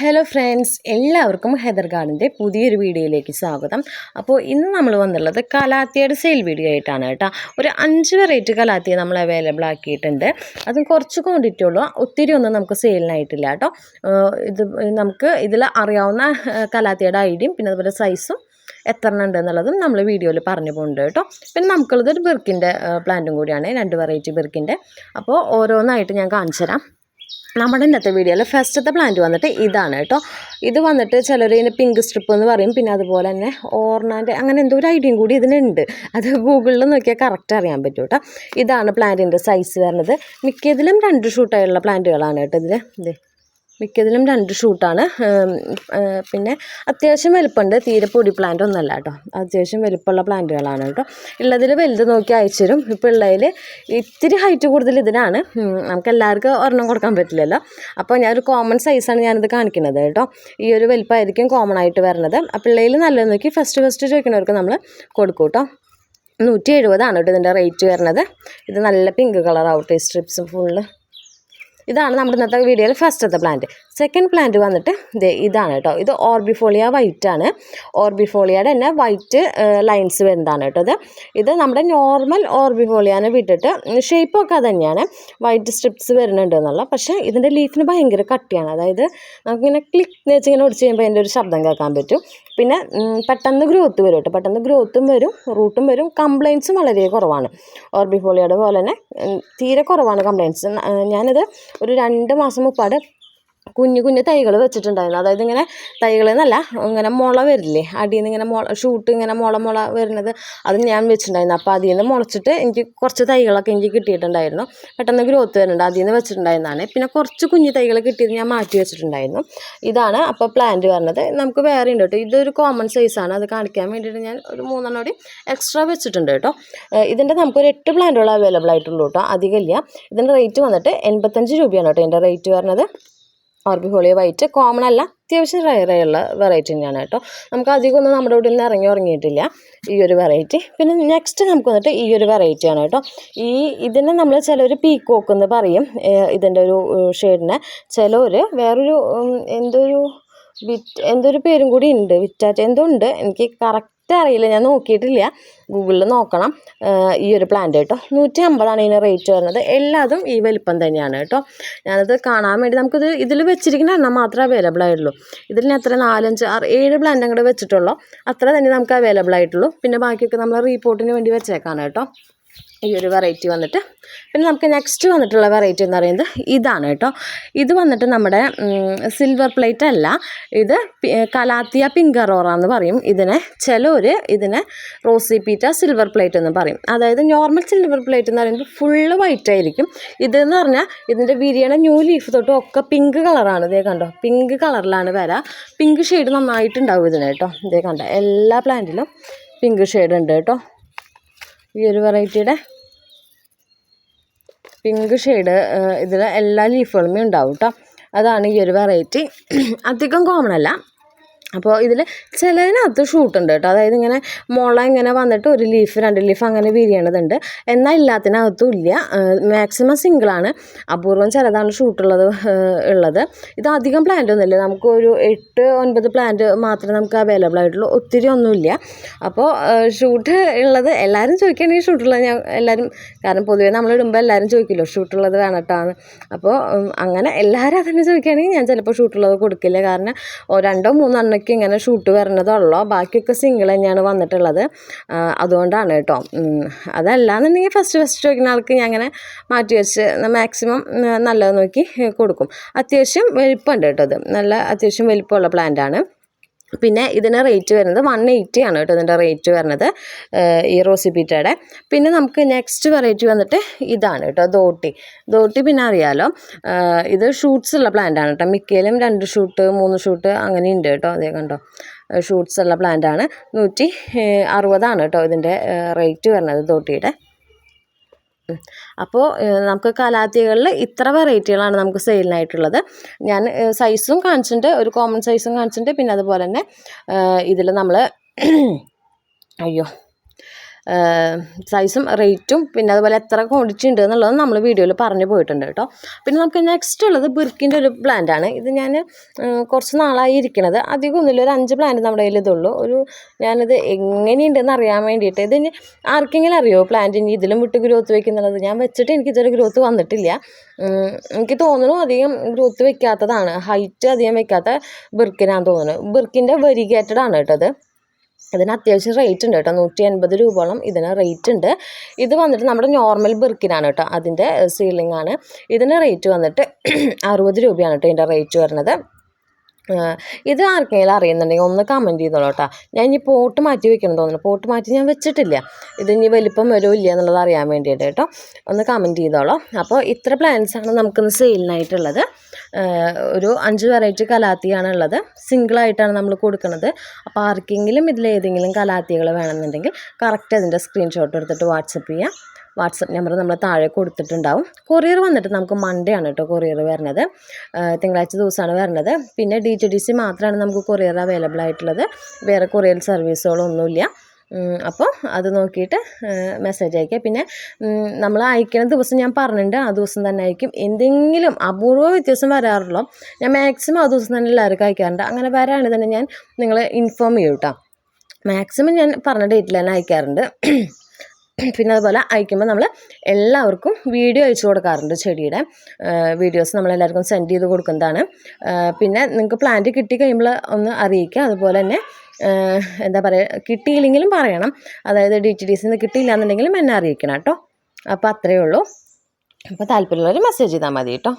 Hello friends, എല്ലാവർക്കും Heather ഗാർഡൻ്റെ പുതിയൊരു വീഡിയോയിലേക്ക് സ്വാഗതം. അപ്പോൾ ഇന്ന് നമ്മൾ വന്നുള്ളത് കലാത്തിയുടെ സെയിൽ വീഡിയോ ആയിട്ടാണ് കേട്ടോ. ഒരു 5 വെറൈറ്റി കലാത്തിയ നമ്മൾ അവൈലബിൾ ആക്കിയിട്ടുണ്ട്. അതും കുറച്ച് ക്വാണ്ടിറ്റി ഉള്ളൂ, ഒത്തിരി ഒന്നും നമുക്ക് സെയിലിനായിട്ടില്ല കേട്ടോ. ഇത് നമുക്ക് ഇതിൽ അറിയാവുന്ന കലാത്തിയുടെ ഐഡിയും പിന്നെ അതുപോലെ സൈസും എത്ര ഉണ്ട് എന്നുള്ളതും നമ്മൾ വീഡിയോയിൽ പറഞ്ഞു പോകുന്നുണ്ട് കേട്ടോ. പിന്നെ നമുക്കുള്ളത് ഒരു ബിർക്കിൻ്റെ പ്ലാന്റും കൂടിയാണ്, 2 വെറൈറ്റി ബിർക്കിൻ്റെ. അപ്പോൾ ഓരോന്നായിട്ട് ഞാൻ കാണിച്ചു തരാം. നമ്മുടെ ഇന്നത്തെ വീഡിയോയിൽ ഫസ്റ്റത്തെ പ്ലാന്റ് വന്നിട്ട് ഇതാണ് കേട്ടോ. ഇത് വന്നിട്ട് ചിലർ ഇതിന് പിങ്ക് സ്ട്രിപ്പ് എന്ന് പറയും, പിന്നെ അതുപോലെ തന്നെ ഓർണാൻ്റെ അങ്ങനെ എന്തോ ഒരു ഐഡിയയും കൂടി ഇതിനുണ്ട്. അത് ഗൂഗിളിൽ നോക്കിയാൽ കറക്റ്റ് അറിയാൻ പറ്റും കേട്ടോ. ഇതാണ് പ്ലാന്റിൻ്റെ സൈസ് വരുന്നത്. മിക്കതിലും 2 ഷൂട്ടായുള്ള പ്ലാന്റുകളാണ് കേട്ടോ. ഇത് മിക്കതിലും 2 ഷൂട്ടാണ്. പിന്നെ അത്യാവശ്യം വലുപ്പമുണ്ട്, തീരെ പൊടി പ്ലാന്റ് ഒന്നല്ല കേട്ടോ, അത്യാവശ്യം വലുപ്പമുള്ള പ്ലാന്റുകളാണ് കേട്ടോ. ഉള്ളതിൽ വലുത് നോക്കി അയച്ചു തരും. ഇപ്പോൾ ഉള്ളതിൽ ഇത്തിരി ഹൈറ്റ് കൂടുതൽ ഇതിനാണ്. നമുക്ക് എല്ലാവർക്കും ഒരെണ്ണം കൊടുക്കാൻ പറ്റില്ലല്ലോ. അപ്പോൾ ഞാനൊരു കോമൺ സൈസാണ് ഞാനിത് കാണിക്കുന്നത് കേട്ടോ. ഈ ഒരു വലുപ്പമായിരിക്കും കോമൺ ആയിട്ട് വരുന്നത്. അപ്പോൾ ഉള്ളതിൽ നല്ലത് നോക്കി ഫസ്റ്റ് ചോദിക്കുന്നവർക്ക് നമ്മൾ കൊടുക്കും കേട്ടോ. 170 കേട്ടോ ഇതിൻ്റെ റേറ്റ് വരുന്നത്. ഇത് നല്ല pink colour out strips full. ഇതാണ് നമ്മുടെ ഇന്നത്തെ വീഡിയോയിൽ ഫസ്റ്റത്തെ പ്ലാന്റ്. സെക്കൻഡ് പ്ലാന്റ് വന്നിട്ട് ഇതാണ് കേട്ടോ. ഇത് ഓർബിഫോളിയ വൈറ്റ് ആണ്. ഓർബിഫോളിയയുടെ തന്നെ വൈറ്റ് ലൈൻസ് വരുന്നതാണ് കേട്ടോ. ഇത് നമ്മുടെ നോർമൽ ഓർബിഫോളിയാനെ വിട്ടിട്ട് ഷേപ്പൊക്കെ തന്നെയാണ്, വൈറ്റ് സ്ട്രിപ്സ് വരുന്നുണ്ട് എന്നുള്ള. പക്ഷേ ഇതിൻ്റെ ലീഫിന് ഭയങ്കര കട്ടിയാണ്. അതായത് നമുക്കിങ്ങനെ ക്ലിക്ക് വെച്ചിങ്ങനെ ഒടിച്ച് കഴിയുമ്പോൾ അതിൻ്റെ ഒരു ശബ്ദം കേൾക്കാൻ പറ്റും. പിന്നെ പെട്ടെന്ന് ഗ്രോത്ത് വരും കേട്ടോ, പെട്ടെന്ന് ഗ്രോത്തും വരും, റൂട്ടും വരും. കംപ്ലയിൻസും വളരെ കുറവാണ്. ഓർബിഫോളിയയുടെ പോലെ തന്നെ തീരെ കുറവാണ് കംപ്ലയിൻസ്. ഞാനിത് ഒരു 2 മാസം മുപ്പാട് കുഞ്ഞു തൈകൾ വെച്ചിട്ടുണ്ടായിരുന്നു. അതായത് ഇങ്ങനെ തൈകൾ എന്നല്ല, ഇങ്ങനെ മുള വരില്ലേ അടിയിൽ നിന്ന് ഇങ്ങനെ ഷൂട്ട് ഇങ്ങനെ മുള വരുന്നത്, അത് ഞാൻ വെച്ചിട്ടുണ്ടായിരുന്നു. അപ്പോൾ അതിൽ നിന്ന് മുളച്ചിട്ട് എനിക്ക് കുറച്ച് തൈകളൊക്കെ എനിക്ക് കിട്ടിയിട്ടുണ്ടായിരുന്നു. പെട്ടെന്ന് ഗ്രോത്ത് വരുന്നുണ്ട്, അതിൽ നിന്ന് വെച്ചിട്ടുണ്ടായിരുന്നതാണ്. പിന്നെ കുറച്ച് കുഞ്ഞു തൈകൾ കിട്ടിയത് ഞാൻ മാറ്റി വെച്ചിട്ടുണ്ടായിരുന്നു. ഇതാണ് അപ്പോൾ പ്ലാന്റ് വരുന്നത്. നമുക്ക് വേറെ ഉണ്ട് കേട്ടോ. ഇതൊരു കോമൺ സൈസാണ്, അത് കാണിക്കാൻ വേണ്ടിയിട്ട് ഞാൻ ഒരു 3 കൂടി എക്സ്ട്രാ വെച്ചിട്ടുണ്ട് കേട്ടോ. ഇതിൻ്റെ നമുക്കൊരു 8 പ്ലാന്റുകൾ അവൈലബിൾ ആയിട്ടുള്ളൂ കേട്ടോ, അധികമില്ല. ഇതിൻ്റെ റേറ്റ് വന്നിട്ട് 85 രൂപയാണ് കേട്ടോ ഇതിൻ്റെ റേറ്റ് വരുന്നത്. ഓർബിഫോളിയ വൈറ്റ് കോമൺ അല്ല, അത്യാവശ്യം റയറുള്ള വെറൈറ്റി തന്നെയാണ് കേട്ടോ. നമുക്ക് അധികം ഒന്നും നമ്മുടെ ഇവിടെ നിന്ന് ഇറങ്ങിയിട്ടില്ല ഈ ഒരു വെറൈറ്റി. പിന്നെ നെക്സ്റ്റ് നമുക്ക് വന്നിട്ട് ഈ ഒരു വെറൈറ്റിയാണ് കേട്ടോ. ഇതിനെ നമ്മൾ ചിലർ പീക്കോക്ക് എന്ന് പറയും ഇതിൻ്റെ ഒരു ഷെയ്ഡിനെ. ചിലർ വേറൊരു എന്തൊരു പേരും കൂടി ഉണ്ട്, വിറ്റാറ്റ് എന്തോ ഉണ്ട്, എനിക്ക് കറക്റ്റ് അറിയില്ല, ഞാൻ നോക്കിയിട്ടില്ല, ഗൂഗിളിൽ നോക്കണം. ഈ ഒരു പ്ലാന്റ് കേട്ടോ 150 ഇതിന് റേറ്റ് വരുന്നത്. എല്ലാതും ഈ വലിപ്പം തന്നെയാണ് കേട്ടോ. ഞാനത് കാണാൻ വേണ്ടി നമുക്കിത് ഇതിൽ വെച്ചിരിക്കുന്ന എണ്ണം മാത്രമേ അവൈലബിൾ ആയിട്ടുള്ളൂ. ഇതിൽ ഞാൻ എത്ര 4, 5, 6, 7 പ്ലാന്റ് അങ്ങോട്ട് വെച്ചിട്ടുള്ളൂ, അത്ര തന്നെ നമുക്ക് അവൈലബിൾ ആയിട്ടുള്ളൂ. പിന്നെ ബാക്കിയൊക്കെ നമ്മൾ റീപോർട്ടിന് വേണ്ടി വെച്ചേക്കാണ് കേട്ടോ ഈ ഒരു വെറൈറ്റി വന്നിട്ട്. പിന്നെ നമുക്ക് നെക്സ്റ്റ് വന്നിട്ടുള്ള വെറൈറ്റി എന്ന് പറയുന്നത് ഇതാണ് കേട്ടോ. ഇത് വന്നിട്ട് നമ്മുടെ സിൽവർ പ്ലേറ്റ് അല്ല, ഇത് കലാത്തിയ പിങ്ക് അറോറ എന്ന് പറയും ഇതിനെ. ഇതിനെ റോസി പീറ്റ സിൽവർ പ്ലേറ്റ് എന്ന് പറയും. അതായത് നോർമൽ സിൽവർ പ്ലേറ്റ് എന്ന് പറയുമ്പോൾ ഫുള്ള് വൈറ്റ് ആയിരിക്കും. ഇതെന്ന് പറഞ്ഞാൽ ഇതിൻ്റെ വിരിയണ ന്യൂ ലീഫ് തൊട്ടും ഒക്കെ പിങ്ക് കളറാണ്. ഇതേ കണ്ടോ, പിങ്ക് കളറിലാണ് വരിക. പിങ്ക് ഷെയ്ഡ് നന്നായിട്ടുണ്ടാവും ഇതിന് കേട്ടോ. ഇതേ കണ്ടോ, എല്ലാ പ്ലാന്റിലും പിങ്ക് ഷെയ്ഡ് ഉണ്ട് കേട്ടോ. ഈ ഒരു വെറൈറ്റിയുടെ പിങ്ക് ഷെയ്ഡ് ഇതിൽ എല്ലാ ലീഫുകളുമേ ഉണ്ടാവും കേട്ടോ. അതാണ് ഈ ഒരു വെറൈറ്റി. അധികം കോമൺ അല്ല. അപ്പോൾ ഇതിൽ ചിലതിനകത്ത് ഷൂട്ടുണ്ട് കേട്ടോ. അതായത് ഇങ്ങനെ മുള ഇങ്ങനെ വന്നിട്ട് 1 ലീഫ് 2 ലീഫ് അങ്ങനെ വിരിയണതുണ്ട്. എന്നാൽ എല്ലാത്തിനകത്തും ഇല്ല, മാക്സിമം സിംഗിളാണ്. അപൂർവം ചിലതാണ് ഷൂട്ടുള്ളത് ഉള്ളത്. ഇത് അധികം പ്ലാന്റ് ഒന്നുമില്ല, നമുക്ക് ഒരു 8, 9 പ്ലാന്റ് മാത്രമേ നമുക്ക് അവൈലബിൾ ആയിട്ടുള്ളൂ, ഒത്തിരി ഒന്നുമില്ല. അപ്പോൾ ഷൂട്ട് ഉള്ളത് എല്ലാവരും ചോദിക്കുകയാണെങ്കിൽ ഷൂട്ടുള്ളത് ഞാൻ എല്ലാവരും, കാരണം പൊതുവേ നമ്മൾ ഇടുമ്പോൾ എല്ലാവരും ചോദിക്കുമല്ലോ ഷൂട്ടുള്ളത് വേണട്ടാണ്. അപ്പോൾ അങ്ങനെ എല്ലാവരും അതിന് ചോദിക്കുകയാണെങ്കിൽ ഞാൻ ചിലപ്പോൾ ഷൂട്ടുള്ളത് കൊടുക്കില്ല. കാരണം 2, 3 ഇങ്ങനെ ഷൂട്ട് വരണതുള്ളൂ, ബാക്കിയൊക്കെ സിംഗിൾ തന്നെയാണ് വന്നിട്ടുള്ളത്. അതുകൊണ്ടാണ് കേട്ടോ. അതല്ലാന്നുണ്ടെങ്കിൽ ഫസ്റ്റ് ചോദിക്കുന്ന ആൾക്ക് ഞാൻ അങ്ങനെ മാറ്റി വെച്ച് മാക്സിമം നല്ലത് നോക്കി കൊടുക്കും. അത്യാവശ്യം വലിപ്പമുണ്ട് കേട്ടോ, ഇത് നല്ല അത്യാവശ്യം വലിപ്പമുള്ള പ്ലാന്റാണ്. പിന്നെ ഇതിന് റേറ്റ് വരുന്നത് 180 ആണ് കേട്ടോ ഇതിൻ്റെ റേറ്റ് വരുന്നത്, ഈ റോസിപ്പീറ്റയുടെ. പിന്നെ നമുക്ക് നെക്സ്റ്റ് വെറൈറ്റി വന്നിട്ട് ഇതാണ് കേട്ടോ, ദോട്ടി. പിന്നെ അറിയാലോ, ഇത് ഷൂട്ട്സ് ഉള്ള പ്ലാന്റ് ആണ് കേട്ടോ. മിക്കയിലും 2 ഷൂട്ട് 3 ഷൂട്ട് അങ്ങനെ ഉണ്ട് കേട്ടോ. അതേ കണ്ടോ, ഷൂട്ട്സ് ഉള്ള പ്ലാന്റ് ആണ്. 160 കേട്ടോ ഇതിൻ്റെ റേറ്റ് വരുന്നത് ദോട്ടിയുടെ. അപ്പോൾ നമുക്ക് കലാത്തികളിൽ ഇത്ര വെറൈറ്റികളാണ് നമുക്ക് സെയിലിനായിട്ടുള്ളത്. ഞാൻ സൈസും കാണിച്ചിട്ടുണ്ട്, ഒരു കോമൺ സൈസും കാണിച്ചിട്ടുണ്ട്. പിന്നെ അതുപോലെ തന്നെ ഇതിൽ നമ്മൾ സൈസും റേറ്റും പിന്നെ അതുപോലെ എത്ര ക്വാണ്ടിറ്റി ഉണ്ട് എന്നുള്ളത് നമ്മൾ വീഡിയോയിൽ പറഞ്ഞു പോയിട്ടുണ്ട് കേട്ടോ. പിന്നെ നമുക്ക് നെക്സ്റ്റ് ഉള്ളത് ബിർക്കിൻ്റെ ഒരു പ്ലാന്റാണ്. ഇത് ഞാൻ കുറച്ച് നാളായി ഇരിക്കണത്, അധികം ഒന്നുമില്ല, ഒരു 5 പ്ലാന്റ് നമ്മുടെ കയ്യിൽ ഇതുള്ളൂ. ഞാനിത് എങ്ങനെയുണ്ടെന്ന് അറിയാൻ വേണ്ടിയിട്ട്, ഇതിന് ആർക്കെങ്കിലും അറിയോ പ്ലാന്റ് ഇനി ഇതിലും വിട്ട് ഗ്രോത്ത് വയ്ക്കുന്നുള്ളത്? ഞാൻ വെച്ചിട്ട് എനിക്കിതൊരു ഗ്രോത്ത് വന്നിട്ടില്ല. എനിക്ക് തോന്നുന്നു അധികം ഗ്രോത്ത് വെക്കാത്തതാണ്, ഹൈറ്റ് അധികം വെക്കാത്ത ബിർക്കിനാന്ന് തോന്നുന്നു. ബിർക്കിൻ്റെ വെരിഗേറ്റഡ് ആണ് കേട്ടോ. ഇതിന് അത്യാവശ്യം റേറ്റ് ഉണ്ട് കേട്ടോ, 180 രൂപയോളം ഇതിന് റേറ്റ് ഉണ്ട്. ഇത് വന്നിട്ട് നമ്മുടെ നോർമൽ ബിർക്കിനാണ് കേട്ടോ, അതിൻ്റെ സീലിംഗ് ആണ്. ഇതിന് റേറ്റ് വന്നിട്ട് 60 രൂപയാണ് കേട്ടോ ഇതിൻ്റെ റേറ്റ് വരുന്നത്. ഇത് ആർക്കെങ്കിലും അറിയുന്നുണ്ടെങ്കിൽ ഒന്ന് കമൻറ്റ് ചെയ്തോളൂ കേട്ടോ. ഞാൻ ഇനി പോട്ട് മാറ്റി വെക്കണം തോന്നുന്നു, പോട്ട് മാറ്റി ഞാൻ വെച്ചിട്ടില്ല. ഇത് ഇനി വലിപ്പം വരുമോ ഇല്ല എന്നുള്ളത് അറിയാൻ വേണ്ടിയിട്ട് കേട്ടോ, ഒന്ന് കമൻറ്റ് ചെയ്തോളൂ. അപ്പോൾ ഇത്ര പ്ലാന്റ്സാണ് നമുക്കിന്ന് സെയിലിനായിട്ടുള്ളത്. ഒരു 5 വെറൈറ്റി കലാത്തിയാണ് ഉള്ളത്, സിംഗിളായിട്ടാണ് നമ്മൾ കൊടുക്കുന്നത്. അപ്പോൾ ആർക്കെങ്കിലും ഇതിലേതെങ്കിലും കലാത്തികൾ വേണമെന്നുണ്ടെങ്കിൽ കറക്റ്റ് അതിൻ്റെ സ്ക്രീൻഷോട്ട് എടുത്തിട്ട് വാട്സപ്പ് ചെയ്യാം. വാട്സപ്പ് നമ്പർ നമ്മൾ താഴെ കൊടുത്തിട്ടുണ്ടാവും. കൊറിയർ വന്നിട്ട് നമുക്ക് മൺഡേ ആണ് കേട്ടോ കൊറിയർ വരുന്നത്, തിങ്കളാഴ്ച ദിവസമാണ് വരുന്നത്. പിന്നെ DTDC മാത്രമാണ് നമുക്ക് കൊറിയർ അവൈലബിൾ ആയിട്ടുള്ളത്, വേറെ കൊറിയർ സർവീസുകളൊന്നുമില്ല. അപ്പോൾ അത് നോക്കിയിട്ട് മെസ്സേജ് അയയ്ക്കുക. പിന്നെ നമ്മൾ അയക്കുന്ന ദിവസം ഞാൻ പറഞ്ഞിട്ടുണ്ട്, ആ ദിവസം തന്നെ അയക്കും. എന്തെങ്കിലും അപൂർവ വ്യത്യാസം വരാറുള്ളൂ, ഞാൻ മാക്സിമം ആ ദിവസം തന്നെ എല്ലാവർക്കും അയക്കാറുണ്ട്. അങ്ങനെ വരാണെങ്കിൽ തന്നെ ഞാൻ നിങ്ങളെ ഇൻഫോം ചെയ്യും കേട്ടോ. മാക്സിമം ഞാൻ പറഞ്ഞ ഡേറ്റിൽ തന്നെ അയക്കാറുണ്ട്. പിന്നെ അതുപോലെ അയക്കുമ്പോൾ നമ്മൾ എല്ലാവർക്കും വീഡിയോ അയച്ചു കൊടുക്കാറുണ്ട്, ചെടിയുടെ വീഡിയോസ് നമ്മളെല്ലാവർക്കും സെൻഡ് ചെയ്ത് കൊടുക്കുന്നതാണ്. പിന്നെ നിങ്ങൾക്ക് പ്ലാന്റ് കിട്ടി കഴിയുമ്പോൾ ഒന്ന് അറിയിക്കുക. അതുപോലെ തന്നെ എന്താ പറയുക, കിട്ടിയില്ലെങ്കിലും പറയണം, അതായത് DTDC നിന്ന് കിട്ടിയില്ല എന്നുണ്ടെങ്കിലും എന്നെ അറിയിക്കണം കേട്ടോ. അപ്പോൾ അത്രയേ ഉള്ളൂ. അപ്പോൾ താല്പര്യമുള്ളവർ മെസ്സേജ് ചെയ്താൽ മതി കേട്ടോ.